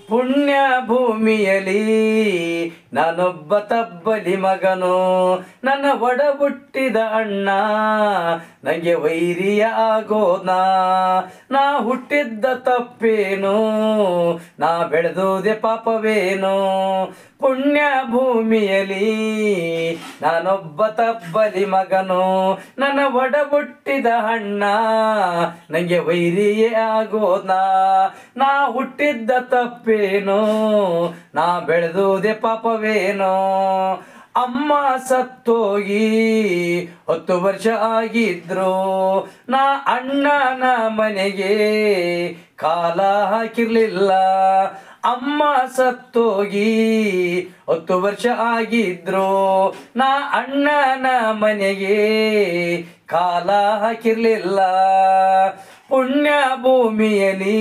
ಪುಣ್ಯ ಭೂಮಿಯಲಿ ನಾನೊಬ್ಬ ತಬ್ಬಲಿ ಮಗನು, ನನ್ನ ಒಡಬುಟ್ಟಿದ ಅಣ್ಣ ನನಗೆ ವೈರಿಯ ಆಗೋನ. ನಾ ಹುಟ್ಟಿದ್ದ ತಪ್ಪೇನು, ನಾ ಬೆಳೆದುದೇ ಪಾಪವೇನು. ಪುಣ್ಯ ಭೂಮಿಯಲಿ ನಾನೊಬ್ಬ ತಬ್ಬಲಿ ಮಗನು, ನನ್ನ ಒಡಬುಟ್ಟಿದ ಅಣ್ಣ ನನಗೆ ವೈರಿಯೇ ಆಗೋನ. ನಾ ಹುಟ್ಟಿದ್ದ ತಪ್ಪೇನು, ನಾ ಬೆಳೆದುದೇ ಪಾಪವೇನೋ. ಅಮ್ಮ ಸತ್ತೋಗಿ 10 ವರ್ಷ ಆಗಿದ್ರು, ನಾ ಅಣ್ಣನ ಮನೆಗೆ ಕಾಲ ಹಾಕಿರ್ಲಿಲ್ಲ. ಅಮ್ಮ ಸತ್ತೋಗಿ 10 ವರ್ಷ ಆಗಿದ್ರು, ನಾ ಅಣ್ಣನ ಮನೆಗೆ ಕಾಲ ಹಾಕಿರ್ಲಿಲ್ಲ. ಪುಣ್ಯ ಭೂಮಿಯಲಿ